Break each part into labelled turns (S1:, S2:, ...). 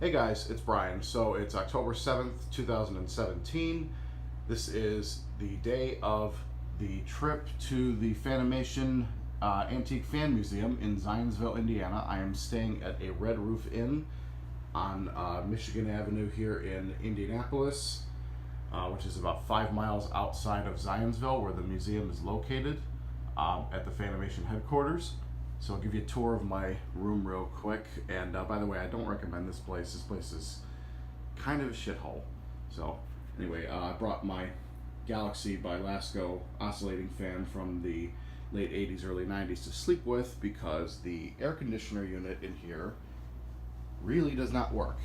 S1: Hey guys, it's Brian. So it's October 7th, 2017. This is the day of the trip to the Fanimation Antique Fan Museum in Zionsville, Indiana. I am staying at a Red Roof Inn on Michigan Avenue here in Indianapolis, which is about 5 miles outside of Zionsville, where the museum is located at the Fanimation headquarters. So I'll give you a tour of my room real quick. And by the way, I don't recommend this place. This place is kind of a shithole. So anyway, I brought my Galaxy by Lasco oscillating fan from the late 80s, early 90s to sleep with because the air conditioner unit in here really does not work.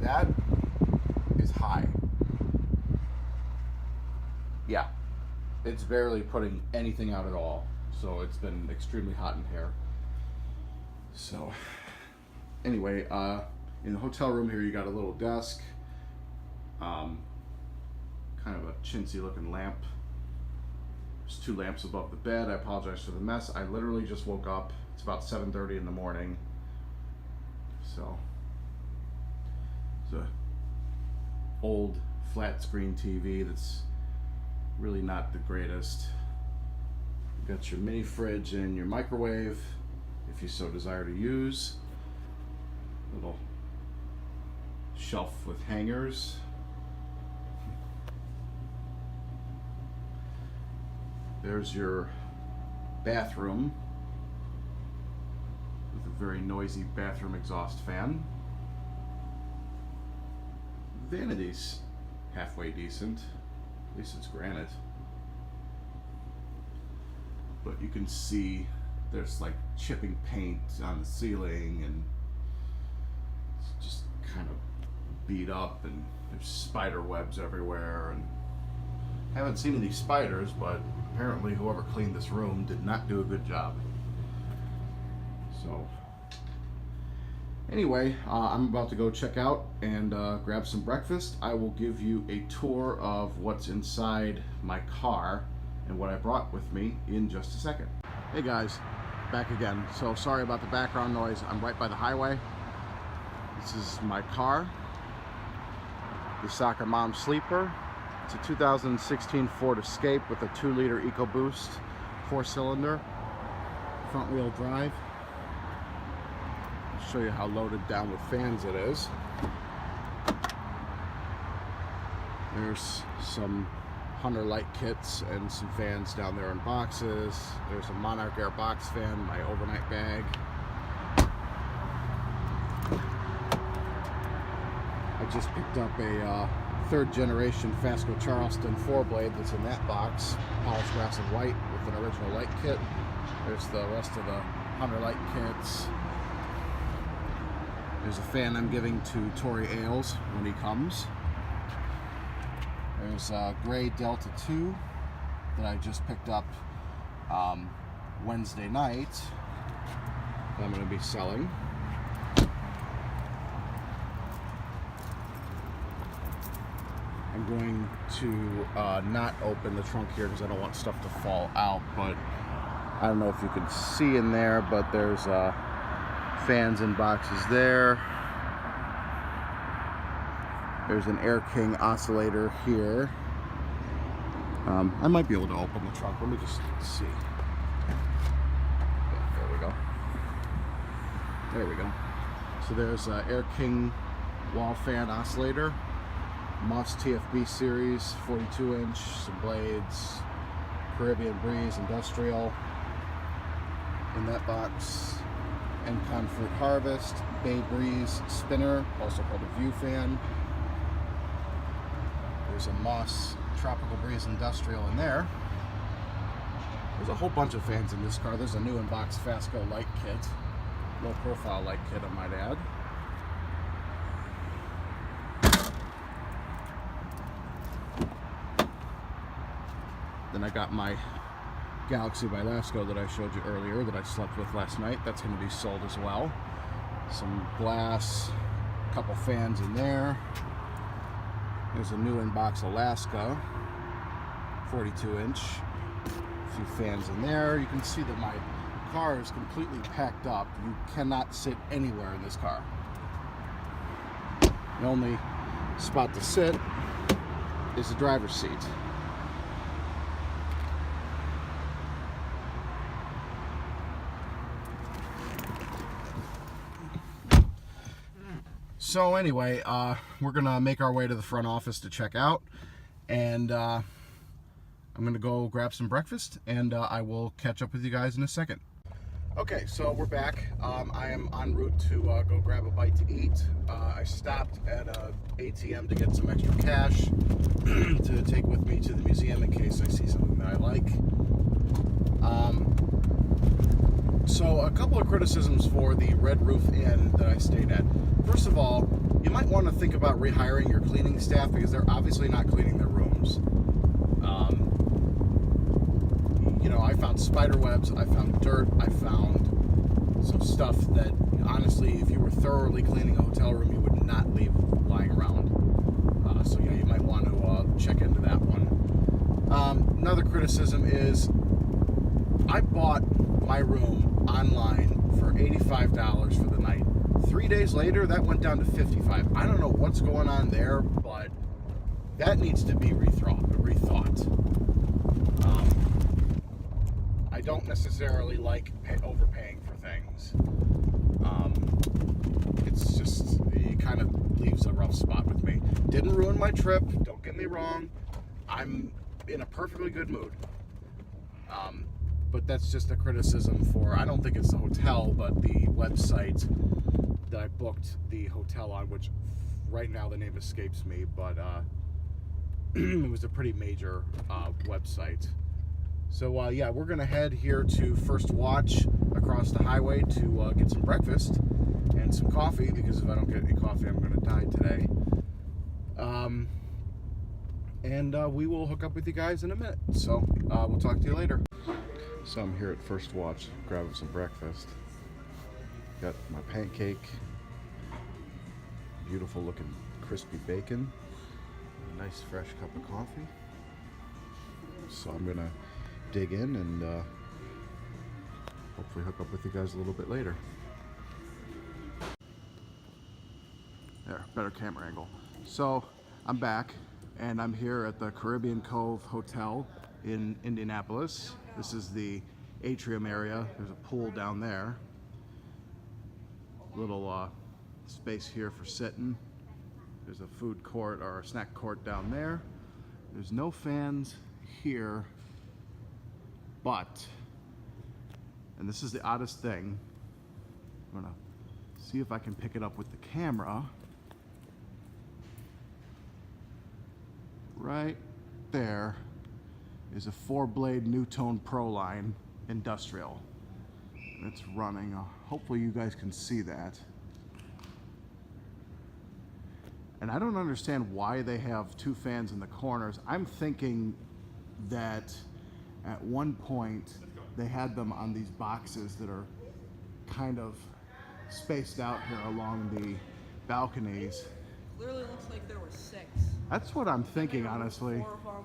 S1: That is high. Yeah. It's barely putting anything out at all, so it's been extremely hot in here. So anyway, in the hotel room here you got a little desk, kind of a chintzy looking lamp. There's 2 lamps above the bed. I apologize for the mess. I literally just woke up. It's about 7:30 in the morning. So it's a old flat screen TV that's really not the greatest. You've got your mini fridge and your microwave, if you so desire to use. Little shelf with hangers. There's your bathroom with a very noisy bathroom exhaust fan. Vanity's halfway decent. At least it's granite. But you can see there's like chipping paint on the ceiling and it's just kind of beat up, and there's spider webs everywhere. And I haven't seen any spiders, but apparently whoever cleaned this room did not do a good job. So anyway, I'm about to go check out and grab some breakfast. I will give you a tour of what's inside my car and what I brought with me in just a second. Hey guys, back again. So sorry about the background noise. I'm right by the highway. This is my car, the Soccer Mom Sleeper. It's a 2016 Ford Escape with a 2-liter EcoBoost, 4-cylinder, front-wheel drive. Show you how loaded down with fans it is. There's some Hunter light kits and some fans down there in boxes. There's a Monarch Air box fan, my overnight bag. I just picked up a 3rd generation Fasco Charleston 4-blade that's in that box, polished brass and white with an original light kit. There's the rest of the Hunter light kits. There's a fan I'm giving to Tori Ailes when he comes. There's a gray Delta 2 that I just picked up Wednesday night that I'm going to be selling. I'm going to not open the trunk here because I don't want stuff to fall out, but I don't know if you can see in there, but there's fans and boxes there. There's an Air King oscillator here. I might be able to open the trunk. Let me just see. Yeah, there we go. There we go. So there's an Air King wall fan oscillator. Moss TFB series, 42-inch, some blades, Caribbean Breeze Industrial in that box. And Comfort Harvest, Bay Breeze spinner, also called a view fan. There's a Moss Tropical Breeze Industrial in there. There's a whole bunch of fans in this car. There's a new in-box Fasco light kit, low profile light kit I might add. Then I got my Galaxy by Lasco that I showed you earlier that I slept with last night. That's going to be sold as well. Some glass, a couple fans in there. There's a new in-box Alaska, 42-inch. A few fans in there. You can see that my car is completely packed up. You cannot sit anywhere in this car. The only spot to sit is the driver's seat. So anyway, we're gonna make our way to the front office to check out, and I'm gonna go grab some breakfast, and I will catch up with you guys in a second. Okay, so we're back. I am en route to go grab a bite to eat. I stopped at a ATM to get some extra cash to take with me to the museum in case I see something that I like. So a couple of criticisms for the Red Roof Inn that I stayed at. First of all, you might want to think about rehiring your cleaning staff because they're obviously not cleaning their rooms. You know, I found spider webs, I found dirt, I found some stuff that honestly, if you were thoroughly cleaning a hotel room, you would not leave lying around. So yeah, you might want to check into that one. Another criticism is I bought my room online for $85 for the night. 3 days later, that went down to $55. I don't know what's going on there, but that needs to be rethought. I don't necessarily like overpaying for things. It's just, it kind of leaves a rough spot with me. Didn't ruin my trip, don't get me wrong. I'm in a perfectly good mood. But that's just a criticism for, I don't think it's the hotel, but the website that I booked the hotel on, which right now the name escapes me, but it was a pretty major website. So yeah, we're gonna head here to First Watch across the highway to get some breakfast and some coffee, because if I don't get any coffee, I'm gonna die today. And we will hook up with you guys in a minute. So we'll talk to you later. So I'm here at First Watch, grabbing some breakfast. Got my pancake, beautiful looking crispy bacon, a nice fresh cup of coffee. So I'm gonna dig in and hopefully hook up with you guys a little bit later. There, better camera angle. So I'm back and I'm here at the Caribbean Cove Hotel in Indianapolis. This is the atrium area. There's a pool down there. Little space here for sitting. There's a food court or a snack court down there. There's no fans here, but, and this is the oddest thing, I'm gonna see if I can pick it up with the camera. Right there is a 4-blade Newtone Pro line industrial. And it's running. Hopefully you guys can see that. And I don't understand why they have 2 fans in the corners. I'm thinking that at one point they had them on these boxes that are kind of spaced out here along the balconies.
S2: Literally looks like there were 6.
S1: That's what I'm thinking, honestly.
S2: 4 of them.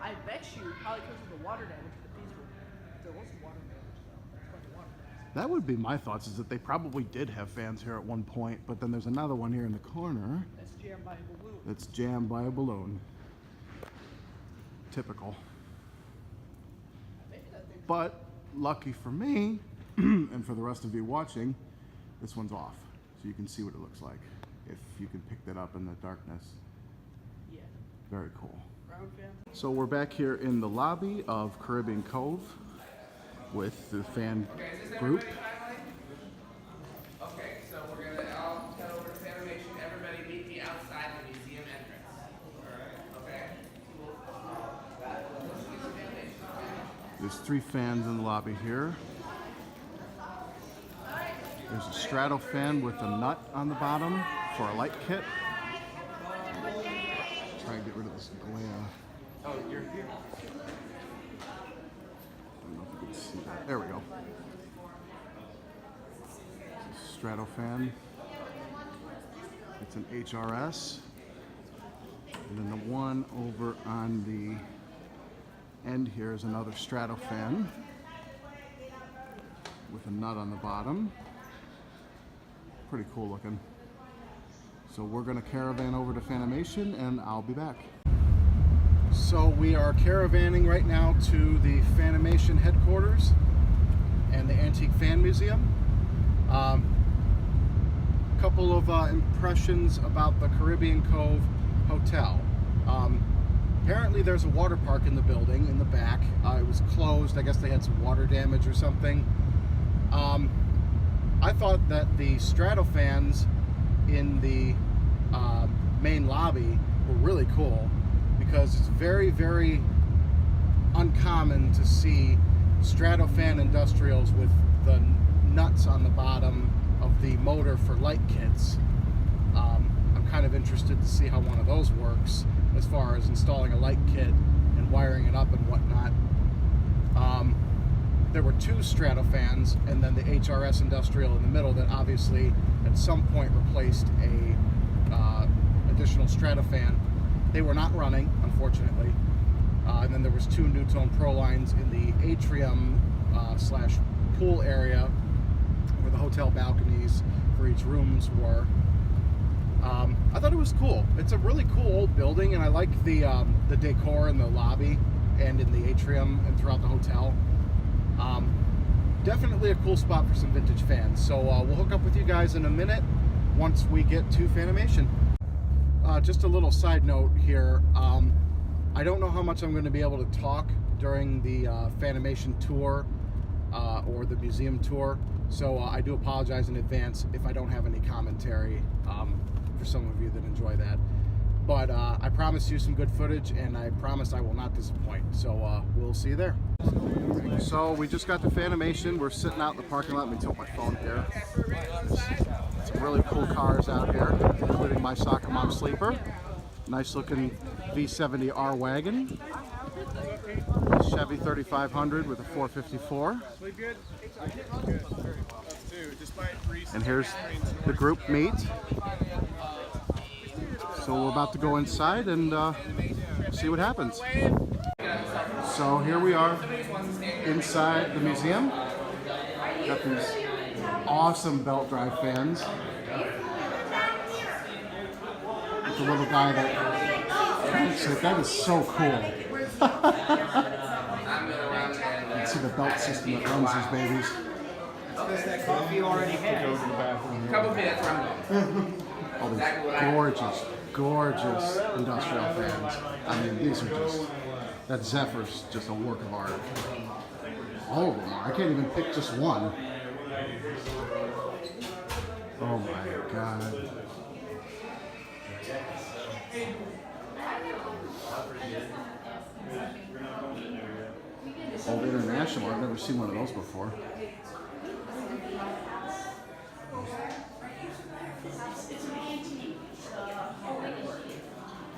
S2: I bet you, probably because of the water damage, but there was water damage, though. That's why the water damage.
S1: That would be my thoughts, is that they probably did have fans here at one point, but then there's another one here in the corner.
S2: That's jammed by a balloon.
S1: That's jammed by a balloon. Typical. But lucky for me, and for the rest of you watching, this one's off. So you can see what it looks like, if you can pick that up in the darkness.
S2: Yeah.
S1: Very cool.
S2: Ground fan.
S1: So we're back here in the lobby of Caribbean Cove with the fan group.
S3: Okay, so we're gonna all head over to Fanimation. Everybody meet me outside the museum entrance. Okay?
S1: There's 3 fans in the lobby here. There's a straddle fan with a nut on the bottom for a light kit. Try and get rid of this glare.
S3: Oh, you're here.
S1: I don't know if you can see that. There we go. It's a straddle fan. It's an HRS. And then the one over on the end here is another straddle fan. with a nut on the bottom. Pretty cool looking. So we're gonna caravan over to Fanimation and I'll be back. So we are caravanning right now to the Fanimation headquarters and the Antique Fan Museum. Couple of impressions about the Caribbean Cove Hotel. Apparently there's a water park in the building in the back. It was closed. I guess they had some water damage or something. I thought that the Stratofans in the main lobby were really cool because it's very, very uncommon to see Stratofan industrials with the nuts on the bottom of the motor for light kits. I'm kind of interested to see how one of those works as far as installing a light kit and wiring it up and whatnot. There were two Stratofans and then the HRS industrial in the middle that obviously at some point replaced a additional Stratofan. They were not running, unfortunately. And then there was two Newtone Pro lines in the atrium slash pool area where the hotel balconies for each rooms were. I thought it was cool. It's a really cool old building, and I like the decor in the lobby and in the atrium and throughout the hotel. Definitely a cool spot for some vintage fans. So we'll hook up with you guys in a minute once we get to Fanimation. Just a little side note here. I don't know how much I'm going to be able to talk during the Fanimation tour or the museum tour. So I do apologize in advance if I don't have any commentary for some of you that enjoy that. But I promise you some good footage, and I promise I will not disappoint. So we'll see you there. So we just got to Fanimation. We're sitting out in the parking lot. Let me tilt my phone here. Some really cool cars out here, including my soccer mom sleeper. Nice looking V70R wagon. Chevy 3500 with a 454. And here's the group meet. So we're about to go inside and see what happens. So here we are inside the museum. Got these awesome belt drive fans. The little guy that cranks it. That is so cool. You can see the belt system that runs these babies.
S3: Does that coffee already have? Couple minutes, I'm going.
S1: All these gorgeous, gorgeous industrial fans. I mean, these are just, that Zephyr's just a work of art. All of them are. I can't even pick just one. Oh my God. Old International, I've never seen one of those before.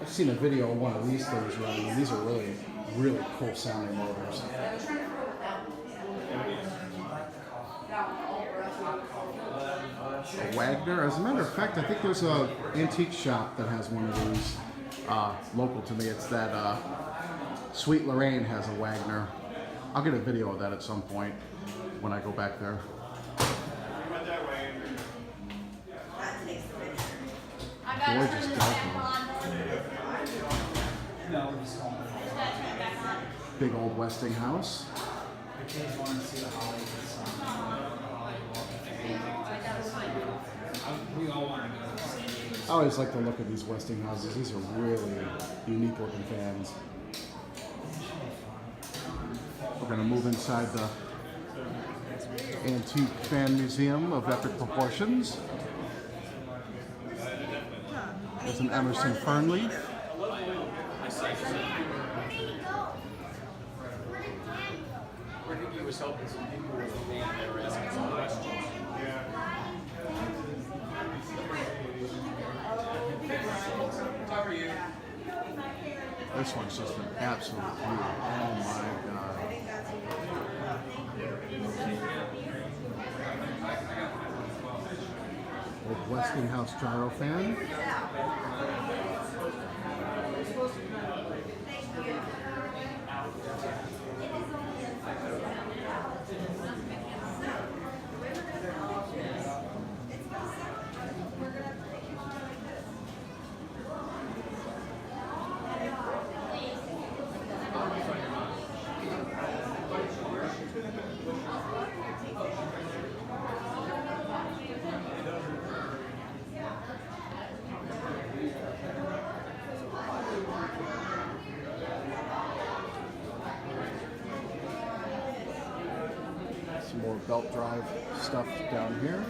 S1: I've seen a video of one of these things running, and these are really, really cool sounding motors. A Wagner, as a matter of fact, I think there's an antique shop that has one of these local to me. It's that Sweet Lorraine has a Wagner. I'll get a video of that at some point when I go back there. Gorgeous Delco. Big old Westinghouse. I always like the look of these Westinghouses. These are really unique looking fans. We're going to move inside the Antique Fan Museum of epic proportions. There's an Emerson Fernleaf. This one's just an absolute beauty. Oh my God. Old Westinghouse gyro fan. Some more belt drive stuff down here.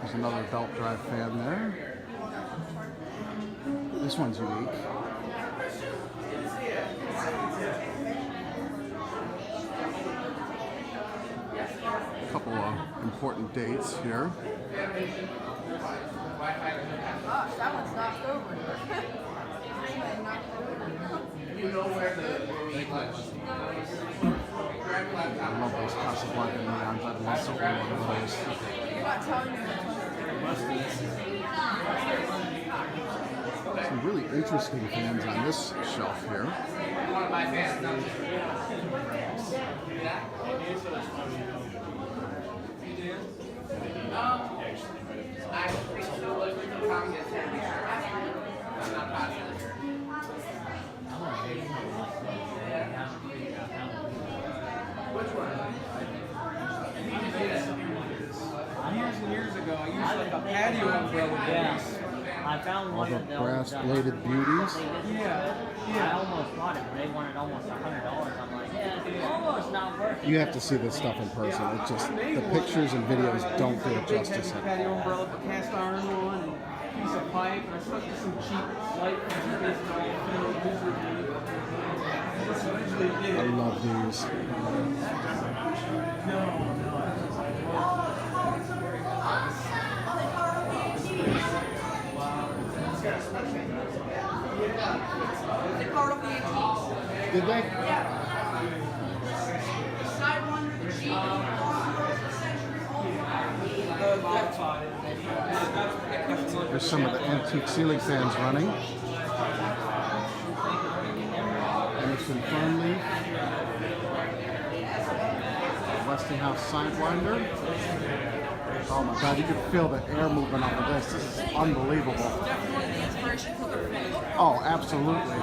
S1: There's another belt drive fan there. This one's unique. A couple of important dates here.
S2: Gosh, that one's knocked over.
S3: You know where the
S1: I love those Casablanca neons. I'd love to own one of those.
S2: You're not telling me
S1: Some really interesting fans on this shelf here.
S3: you want to buy fans? No. Yeah. I think so. Look, we can probably get 10. I'm not positive. Which one?
S4: Years and years ago, I used like a patio umbrella.
S5: Yeah. I found
S1: All
S5: one
S1: the
S5: of those.
S1: brass-bladed beauties.
S5: I almost bought it, but they wanted almost $100. I'm like, yeah, it's almost not worth it.
S1: You have to see this stuff in person. It just, the pictures and videos don't do it
S4: Big
S1: justice.
S4: heavy patio umbrella, but cast iron one, and a piece of pipe, and I stuck to some cheap light fixtures and all filled miserably. That's what I usually did.
S1: I love these.
S2: they called up the antiques.
S1: Did they?
S2: Sidewinder, the Jeep,
S1: There's some of the antique ceiling fans running. Emerson Fernleaf. Westinghouse Sidewinder. Oh my God, you can feel the air movement off of this. This is unbelievable.
S2: definitely the inspiration for the finish.
S1: Oh, absolutely.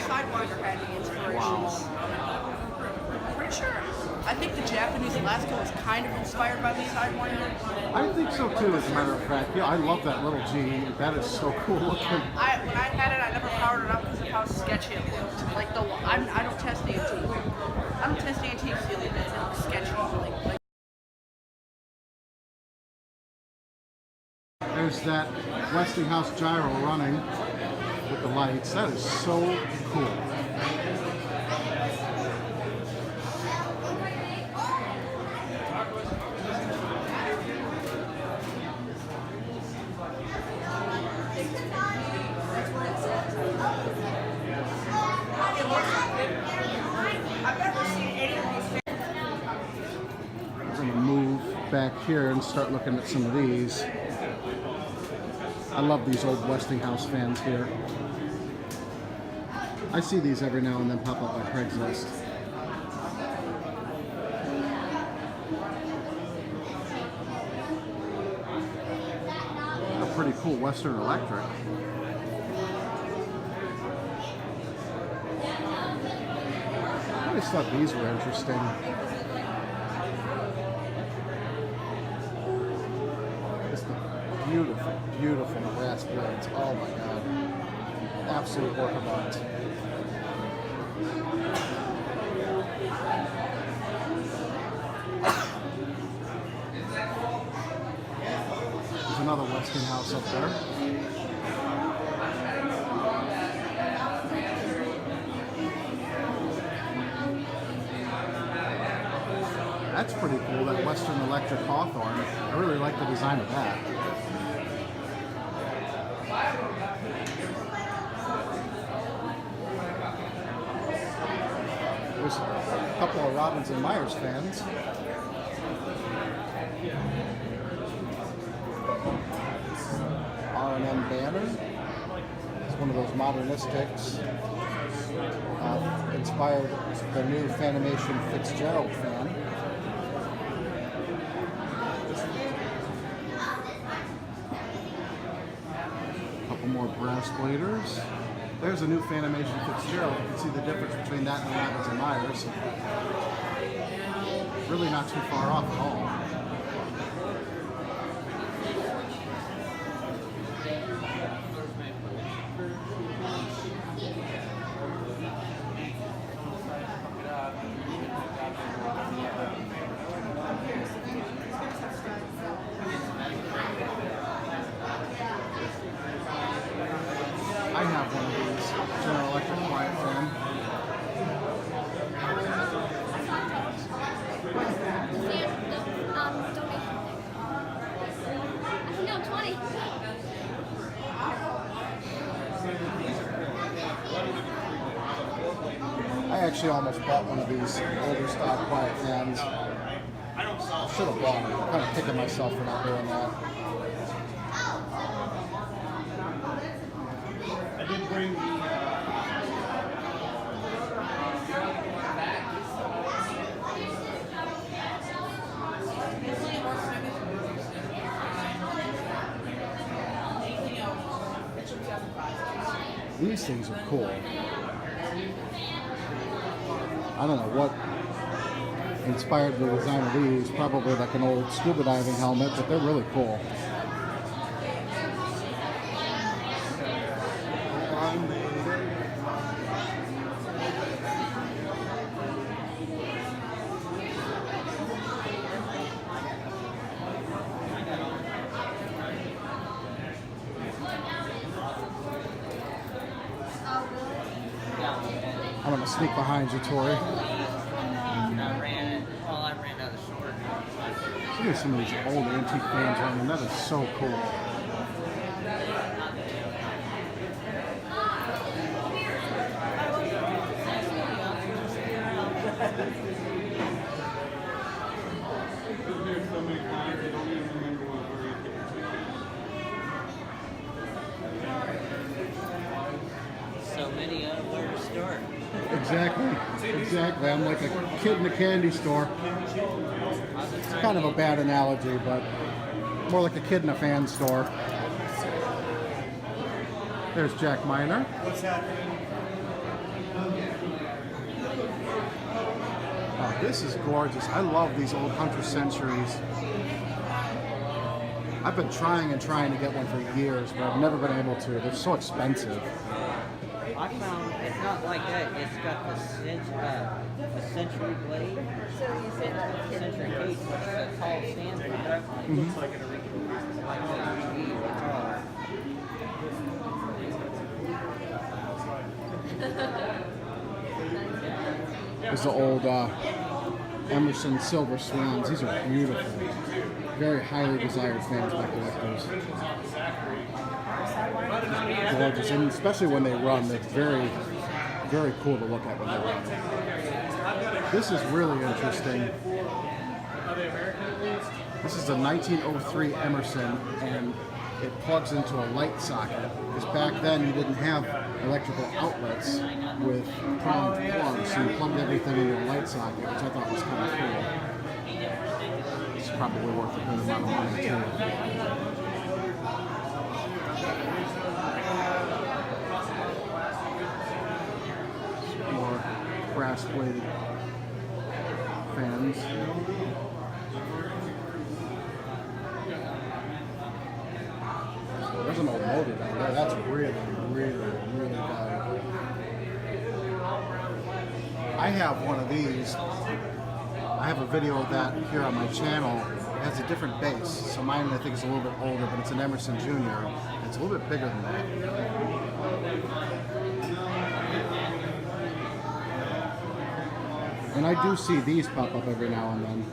S2: Sidewinder had the inspiration.
S1: Wow.
S2: I'm pretty sure. I think the Japanese Alaska was kind of inspired by the Sidewinder.
S1: I think so too, as a matter of fact. Yeah, I love that little G. That is so cool looking.
S2: When I had it, I never powered it up because of how sketchy it looked. Like I don't test antiques. I don't test antique ceiling fans. It looks sketchy. Like
S1: There's that Westinghouse gyro running with the lights. That is so cool.
S2: I've never seen any of these fans.
S1: I'm going to move back here and start looking at some of these. I love these old Westinghouse fans here. I see these every now and then pop up on Craigslist. A pretty cool Western Electric. I always thought these were interesting. Just the beautiful, beautiful brass blades. Oh my God. Absolute work of art. There's another Westinghouse up there. That's pretty cool, that Western Electric Hawthorne. I really like the design of that. There's a couple of Robbins and Myers fans. R&M banner. It's one of those modernistics. Inspired the new Fanimation Fitzgerald fan. A couple more brass bladers. There's a new Fanimation Fitzgerald. You can see the difference between that and the Rabbits and Myers. Really not too far off at all. I have one of these General Electric quiet fan.
S6: No, 20.
S1: I actually almost bought one of these older stock quiet fans. I should have bought it. I'm kind of kicking myself for not doing that.
S4: I did bring the.
S1: These things are cool. I don't know what inspired the design of these. Probably like an old scuba diving helmet, but they're really cool. I'm gonna sneak behind you, Tori.
S5: I ran out of short.
S1: Look at some of these old antique fans running. That is so cool.
S4: There's so many times I don't even remember where you
S5: So many where to start.
S1: Exactly. I'm like a kid in a candy store. It's kind of a bad analogy, but more like a kid in a fan store. There's Jack Miner.
S4: What's happening?
S1: Oh, this is gorgeous. I love these old Hunter Centuries. I've been trying to get one for years, but I've never been able to. They're so expensive.
S5: I found it's not like that. It's got the century blade, century case, which is a tall stand. Looks like an original. Like the guitar.
S1: There's the old Emerson Silver Swans. These are beautiful. Very highly desired fans by collectors. Gorgeous, and especially when they run, they're very, very cool to look at when they run. This is really interesting. This is a 1903 Emerson, and it plugs into a light socket. Because back then you didn't have electrical outlets with pronged plugs, so you plugged everything into a light socket, which I thought was kind of cool. It's probably worth a good amount of money too. More brass-bladed fans. There's an old motor down there. That's really, really, really valuable. I have one of these. I have a video of that here on my channel. It has a different base. So mine, I think, is a little bit older, but it's an Emerson Jr. It's a little bit bigger than that. And I do see these pop up every now and then.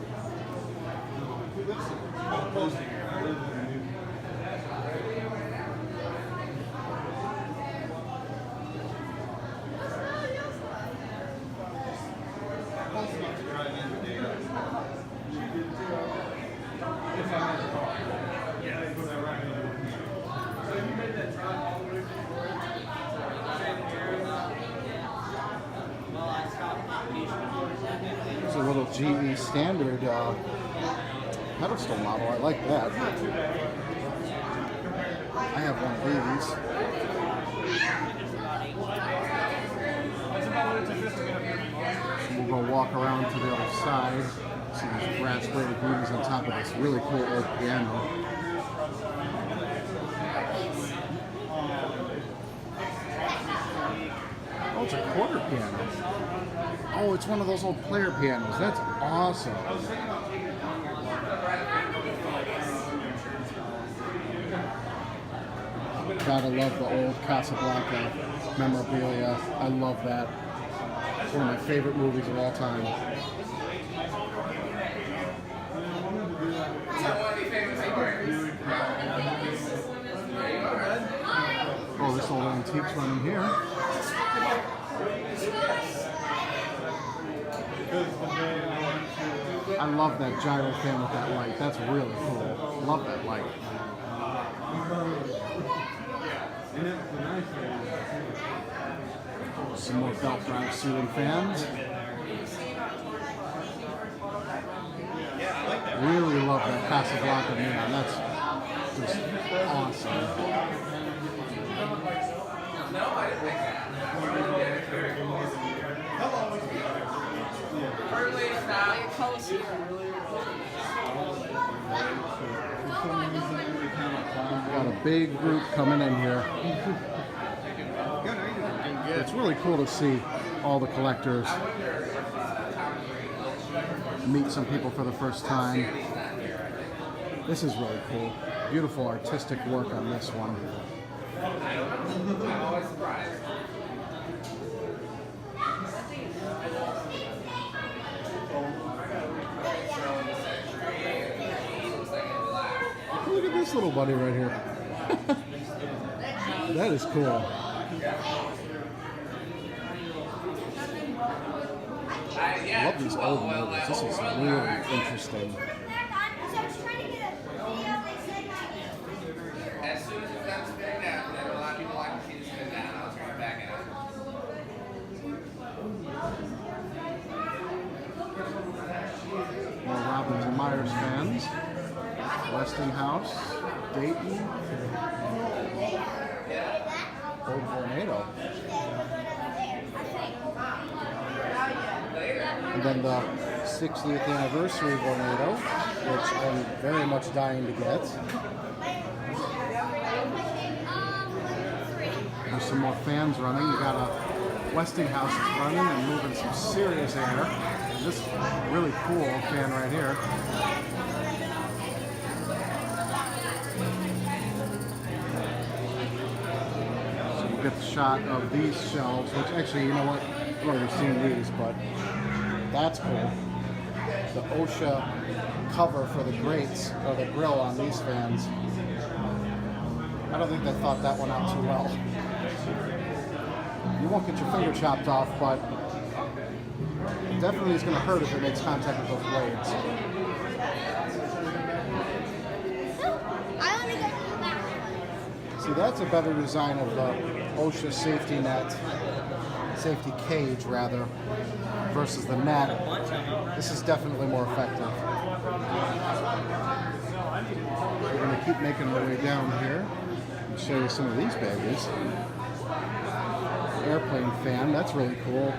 S1: It's a little GE standard pedestal model. I like that. I have one of these. go walk around to the other side. See these brass bladed beauties on top of this really cool old piano. Oh, it's a quarter piano. Oh, it's one of those old player pianos. That's awesome. Gotta love the old Casablanca memorabilia. I love that. One of my favorite movies of all time. Oh, this old antique's running here. I love that gyro fan with that light. That's really cool. Love that light. Some more belt drive ceiling fans. Really love that Casablanca neon. That's just awesome. Got a big group coming in here. It's really cool to see all the collectors, meet some people for the first time. This is really cool. Beautiful artistic work on this one. Look at this little buddy right here. That is cool. I love these old movies. This is really interesting.
S3: As soon as it's done spinning down, then a lot of people like to see it spin down. I'll turn it back out.
S1: More Robbins and Myers fans. Westinghouse, Dayton, old Vornado. And then the 60th anniversary Vornado, which I'm very much dying to get. There's some more fans running. You got a Westinghouse that's running and moving some serious air. And this really cool fan right here. So you get the shot of these shelves, which actually, you know what? I've already seen these, but that's cool. The OSHA cover for the grates, or the grill on these fans. I don't think they thought that one out too well. You won't get your finger chopped off, but it definitely is going to hurt if it makes contact with those blades. See, that's a better design of the OSHA safety net, safety cage rather, versus the net. This is definitely more effective. We're going to keep making our way down here and show you some of these babies. Airplane fan, that's really cool.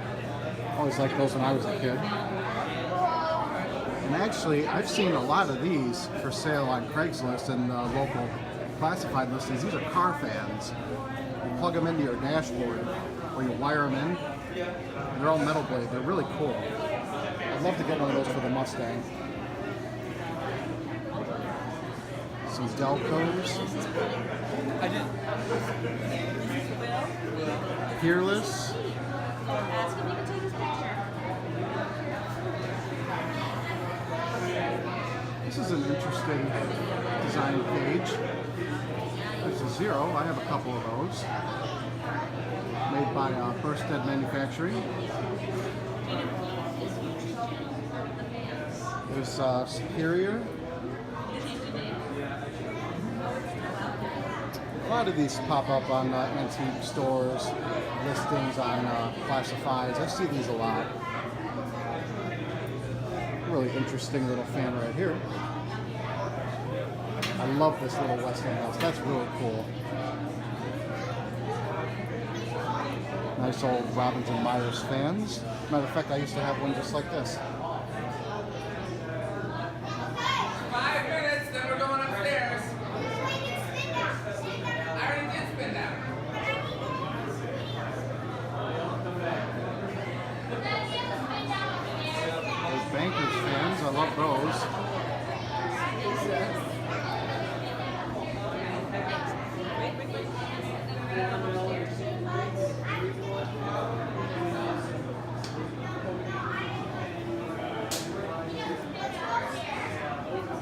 S1: Always liked those when I was a kid. And actually, I've seen a lot of these for sale on Craigslist and local classified listings. These are car fans. You plug them into your dashboard, or you wire them in. They're all metal blade. They're really cool. I'd love to get one of those for the Mustang. Some Delcos.
S4: I did.
S1: Peerless.
S6: Ask him if he can take his picture.
S1: This is an interesting design page. There's a Zero. I have a couple of those. Made by Burstead Manufacturing. There's Superior. A lot of these pop up on antique stores, listings on classifieds. I see these a lot. Really interesting little fan right here. I love this little Westinghouse. That's really cool. Nice old Robbins and Myers fans. Matter of fact, I used to have one just like this.
S3: 5 minutes, then we're going upstairs. I already did spin down.
S1: Those Bankers fans, I love those.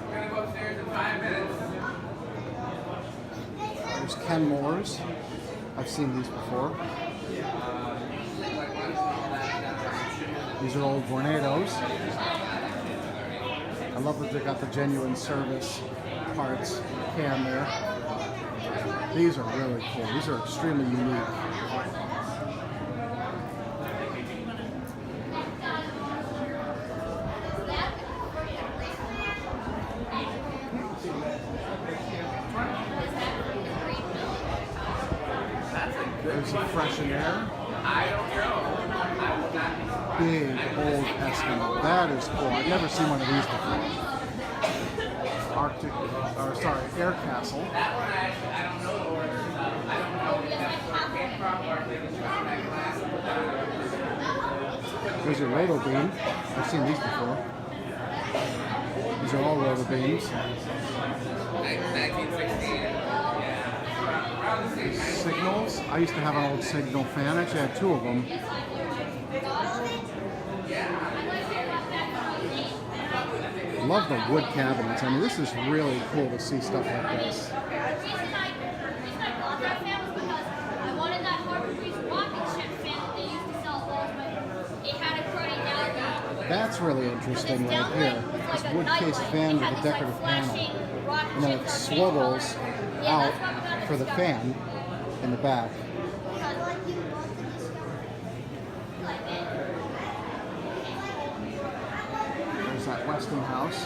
S3: We're gonna go upstairs in 5 minutes.
S1: There's Kenmore's. I've seen these before. These are old Vornados. I love that they got the genuine service parts can there. These are really cool. These are extremely unique. There's a Fresh and Air.
S3: I don't know. I will not be surprised.
S1: Big old Eskimo. That is cool. I've never seen one of these before. Air Castle.
S3: That one I don't know the order. I don't know if that's where it came from or if they just got that glass and put that on.
S1: There's a roto beam. I've seen these before. These are all roto beams.
S3: 1916. Yeah. Around the same time.
S1: Signals. I used to have an old Signal fan. Actually, I had two of them. Love the wood cabinets. I mean, this is really cool to see stuff like this.
S6: The reason I bought that fan was because I wanted that Harbor Breeze rocket ship fan that they used to sell at Walmart. It had a cruddy downlight.
S1: That's really interesting
S6: This
S1: right here.
S6: downlight was
S1: This
S6: like a
S1: wood case
S6: nightlight.
S1: fan
S6: It had
S1: with a
S6: this,
S1: decorative
S6: flashing
S1: panel.
S6: rocket
S1: And then
S6: ship
S1: it
S6: for a
S1: swivels
S6: fan color. Yeah,
S1: out
S6: that's why we got
S1: for the
S6: this
S1: fan in the back. There's that Westinghouse.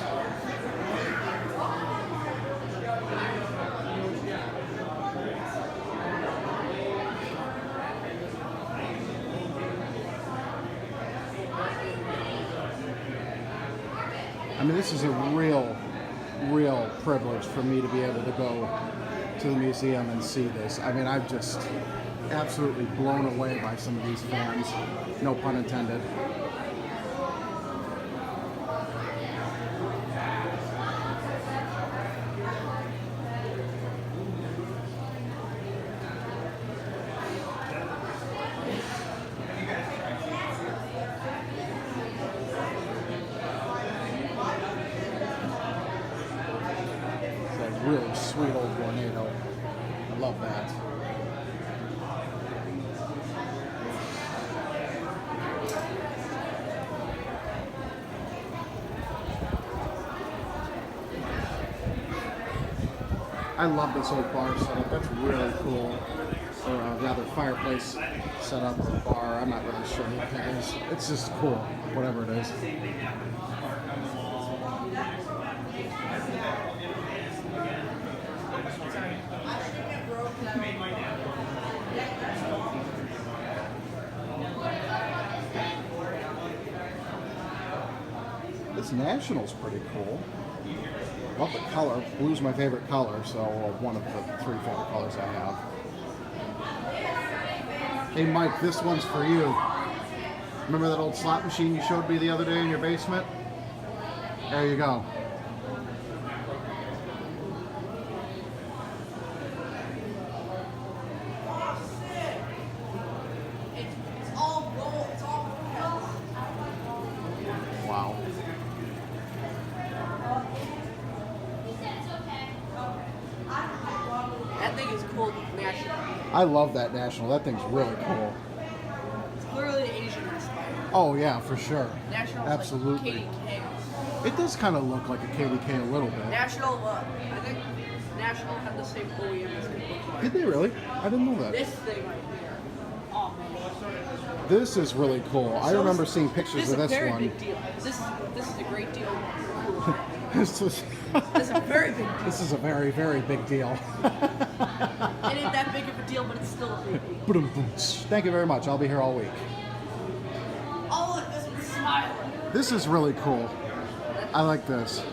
S1: I mean, this is a real privilege for me to be able to go to the museum and see this. I mean, I'm just absolutely blown away by some of these fans. No pun intended. It's a really sweet old tornado. I love that. I love this old bar setup. That's really cool. Or rather, fireplace setup or bar. I'm not really sure what that is. It's just cool, whatever it is. This National's pretty cool. Love the color. Blue's my favorite color, so one of the three favorite colors I have. Hey Mike, this one's for you. Remember that old slot machine you showed me the other day in your basement? There you go. Wow.
S2: That thing is cool, National.
S1: I love that National. That thing's really cool.
S2: It's clearly Asian inspired.
S1: Oh yeah, for sure.
S2: National
S1: Absolutely.
S2: like KDK.
S1: It does kind of look like a KDK a little bit.
S2: National, I think National had the same OEM as Kentucky.
S1: Did they really? I didn't know that.
S2: This thing right here. Oh man.
S1: This is really cool. I remember seeing pictures
S2: This is
S1: of
S2: a
S1: this
S2: very
S1: one.
S2: big deal. This is a great deal.
S1: This is
S2: It's a very big deal.
S1: this is a very, very big deal.
S2: It ain't that big of a deal, but it's still a big deal.
S1: Ba-dum-bum. Thank you very much. I'll be here all week.
S2: Oh, look, this one's smiling.
S1: This is really cool. I like this.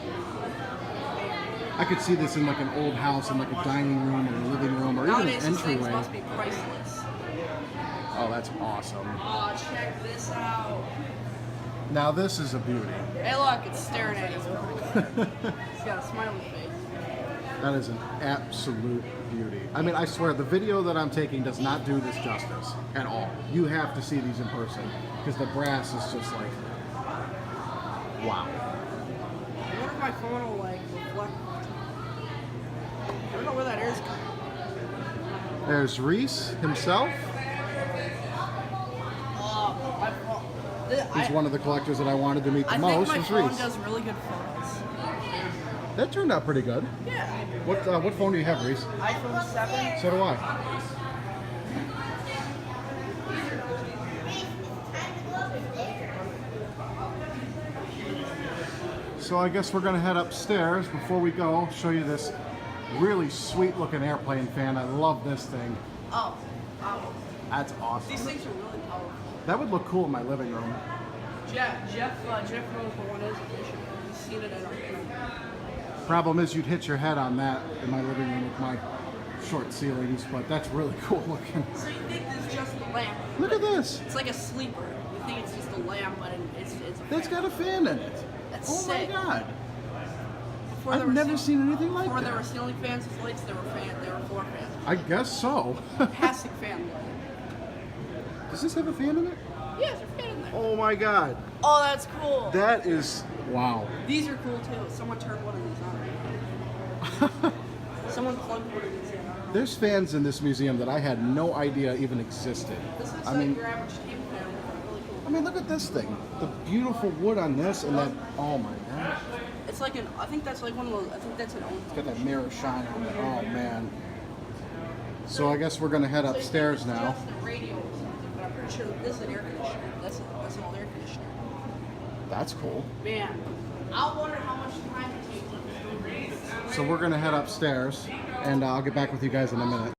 S1: I could see this in like an old house, in like a dining room or a living room or even an
S2: Nowadays, these things
S1: entryway.
S2: must be priceless.
S1: Oh, that's awesome.
S2: Oh, check this out.
S1: Now this is a beauty.
S2: Hey, look, it's staring at you. It's got a smiley face.
S1: That is an absolute beauty. I mean, I swear, the video that I'm taking does not do this justice at all. You have to see these in person because the brass is just like, wow.
S2: I wonder if my phone will, like, reflect. I don't know where that air's coming.
S1: There's Reese himself.
S2: Oh, my phone.
S1: He's one of the collectors that I wanted to meet the
S2: I think
S1: most.
S2: my
S1: Was
S2: phone
S1: Reese.
S2: does really good photos.
S1: That turned out pretty good.
S2: Yeah.
S1: What phone do you have, Reese?
S2: iPhone 7.
S1: So do I. So I guess we're gonna head upstairs. Before we go, show you this really sweet looking airplane fan. I love this thing.
S2: Oh.
S1: That's
S2: These
S1: awesome.
S2: things are really powerful.
S1: That would look cool in my living room.
S2: Jeff knows what one is. He's seen it at our
S1: Problem is you'd hit your head on that in my living room with my short ceilings, but that's really cool looking.
S2: So you think this is just a lamp?
S1: Look at this.
S2: It's like a sleeper. You think it's just a lamp, but it's a
S1: It's got a fan in it.
S2: That's
S1: Oh
S2: sick.
S1: my god.
S2: Before there
S1: I've
S2: were
S1: never
S2: ceiling-
S1: seen anything like
S2: Before there were
S1: that.
S2: ceiling fans with lights, there were floor fans.
S1: I guess so.
S2: Passing fan light.
S1: Does this have a fan in it?
S2: Yeah, there's a fan in there.
S1: Oh my god.
S2: Oh, that's cool.
S1: That is, wow.
S2: These are cool too. Someone turned one of these on. Someone plugged one of these in.
S1: There's fans in this museum that I had no idea even existed.
S2: This looks
S1: I
S2: like
S1: mean,
S2: your average table fan. Really cool.
S1: I mean, look at this thing. The beautiful wood on this and that, oh my god.
S2: It's like I think that's like one of those, I think that's an own.
S1: It's got that mirror shine on it, oh man. So I guess we're gonna head upstairs now.
S2: Just the radio or something, but I'm pretty sure this is an air conditioner. That's an old air conditioner.
S1: That's cool.
S2: Man, I wonder how much time it takes.
S1: So we're gonna head upstairs and I'll get back with you guys in a minute.